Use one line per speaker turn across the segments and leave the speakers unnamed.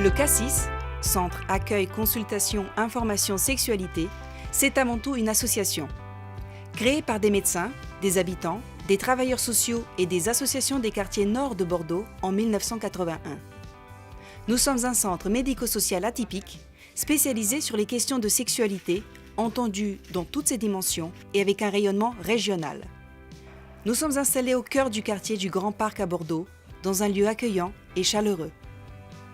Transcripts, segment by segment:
Le CASSIS, Centre Accueil Consultation Information Sexualité, c'est avant tout une association. Créée par des médecins, des habitants, des travailleurs sociaux et des associations des quartiers nord de Bordeaux en 1981. Nous sommes un centre médico-social atypique, spécialisé sur les questions de sexualité, entendu dans toutes ses dimensions et avec un rayonnement régional. Nous sommes installés au cœur du quartier du Grand Parc à Bordeaux, dans un lieu accueillant et chaleureux.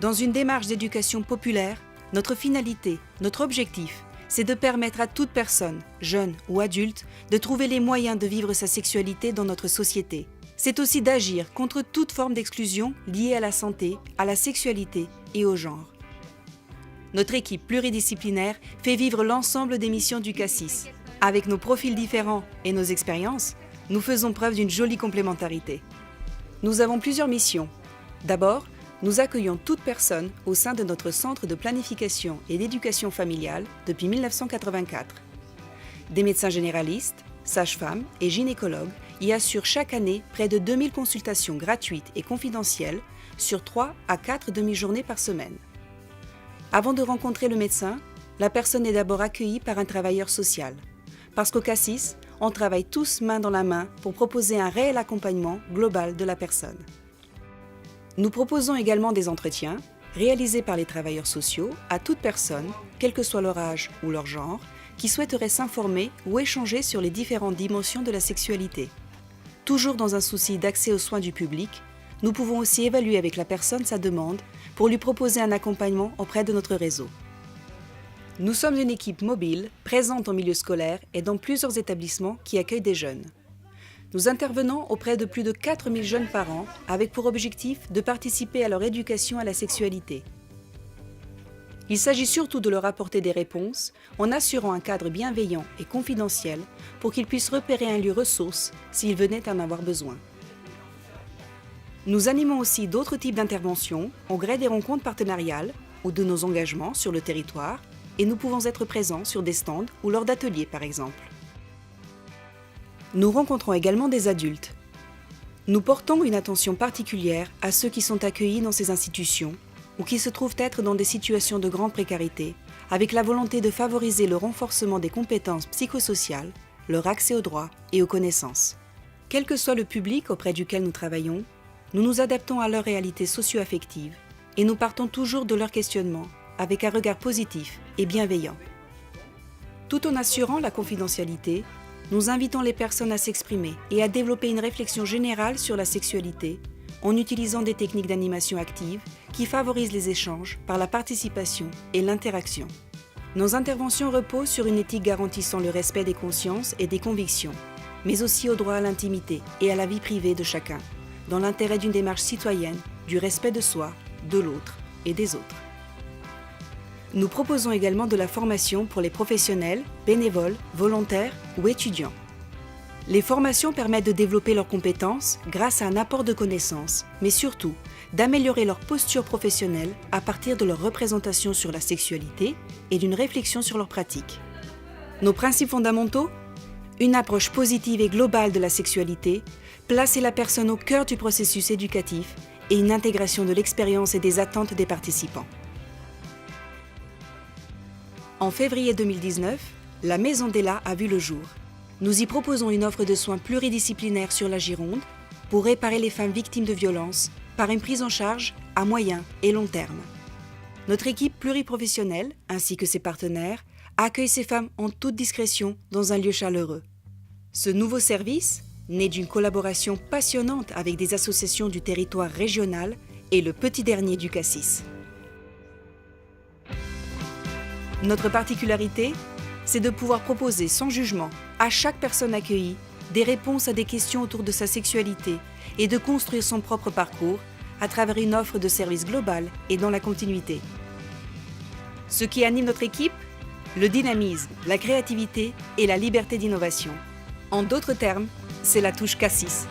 Dans une démarche d'éducation populaire, notre finalité, notre objectif, c'est de permettre à toute personne, jeune ou adulte, de trouver les moyens de vivre sa sexualité dans notre société. C'est aussi d'agir contre toute forme d'exclusion liée à la santé, à la sexualité et au genre. Notre équipe pluridisciplinaire fait vivre l'ensemble des missions du CASSIS. Avec nos profils différents et nos expériences, nous faisons preuve d'une jolie complémentarité. Nous avons plusieurs missions. D'abord, nous accueillons toute personne au sein de notre centre de planification et d'éducation familiale depuis 1984. Des médecins généralistes, sages-femmes et gynécologues y assurent chaque année près de 2000 consultations gratuites et confidentielles sur 3 à 4 demi-journées par semaine. Avant de rencontrer le médecin, la personne est d'abord accueillie par un travailleur social. Parce qu'au CASSIS, on travaille tous main dans la main pour proposer un réel accompagnement global de la personne. Nous proposons également des entretiens réalisés par les travailleurs sociaux à toute personne, quel que soit leur âge ou leur genre, qui souhaiterait s'informer ou échanger sur les différentes dimensions de la sexualité. Toujours dans un souci d'accès aux soins du public, nous pouvons aussi évaluer avec la personne sa demande pour lui proposer un accompagnement auprès de notre réseau. Nous sommes une équipe mobile, présente en milieu scolaire et dans plusieurs établissements qui accueillent des jeunes. Nous intervenons auprès de plus de 4000 jeunes par an avec pour objectif de participer à leur éducation à la sexualité. Il s'agit surtout de leur apporter des réponses en assurant un cadre bienveillant et confidentiel pour qu'ils puissent repérer un lieu ressource s'ils venaient en avoir besoin. Nous animons aussi d'autres types d'interventions au gré des rencontres partenariales ou de nos engagements sur le territoire et nous pouvons être présents sur des stands ou lors d'ateliers par exemple. Nous rencontrons également des adultes. Nous portons une attention particulière à ceux qui sont accueillis dans ces institutions ou qui se trouvent être dans des situations de grande précarité, avec la volonté de favoriser le renforcement des compétences psychosociales, leur accès aux droits et aux connaissances. Quel que soit le public auprès duquel nous travaillons, nous nous adaptons à leur réalité socio-affective et nous partons toujours de leurs questionnements avec un regard positif et bienveillant. Tout en assurant la confidentialité, nous invitons les personnes à s'exprimer et à développer une réflexion générale sur la sexualité en utilisant des techniques d'animation active qui favorisent les échanges par la participation et l'interaction. Nos interventions reposent sur une éthique garantissant le respect des consciences et des convictions, mais aussi au droit à l'intimité et à la vie privée de chacun, dans l'intérêt d'une démarche citoyenne, du respect de soi, de l'autre et des autres. Nous proposons également de la formation pour les professionnels, bénévoles, volontaires ou étudiants. Les formations permettent de développer leurs compétences grâce à un apport de connaissances, mais surtout d'améliorer leur posture professionnelle à partir de leur représentation sur la sexualité et d'une réflexion sur leurs pratiques. Nos principes fondamentaux ? Une approche positive et globale de la sexualité, placer la personne au cœur du processus éducatif et une intégration de l'expérience et des attentes des participants. En février 2019, la Maison d'Ella a vu le jour. Nous y proposons une offre de soins pluridisciplinaires sur la Gironde pour réparer les femmes victimes de violences par une prise en charge à moyen et long terme. Notre équipe pluriprofessionnelle, ainsi que ses partenaires, accueille ces femmes en toute discrétion dans un lieu chaleureux. Ce nouveau service, né d'une collaboration passionnante avec des associations du territoire régional, est le petit dernier du CASSIS. Notre particularité, c'est de pouvoir proposer sans jugement à chaque personne accueillie des réponses à des questions autour de sa sexualité et de construire son propre parcours à travers une offre de services globale et dans la continuité. Ce qui anime notre équipe ? Le dynamisme, la créativité et la liberté d'innovation. En d'autres termes, c'est la touche CASSIS.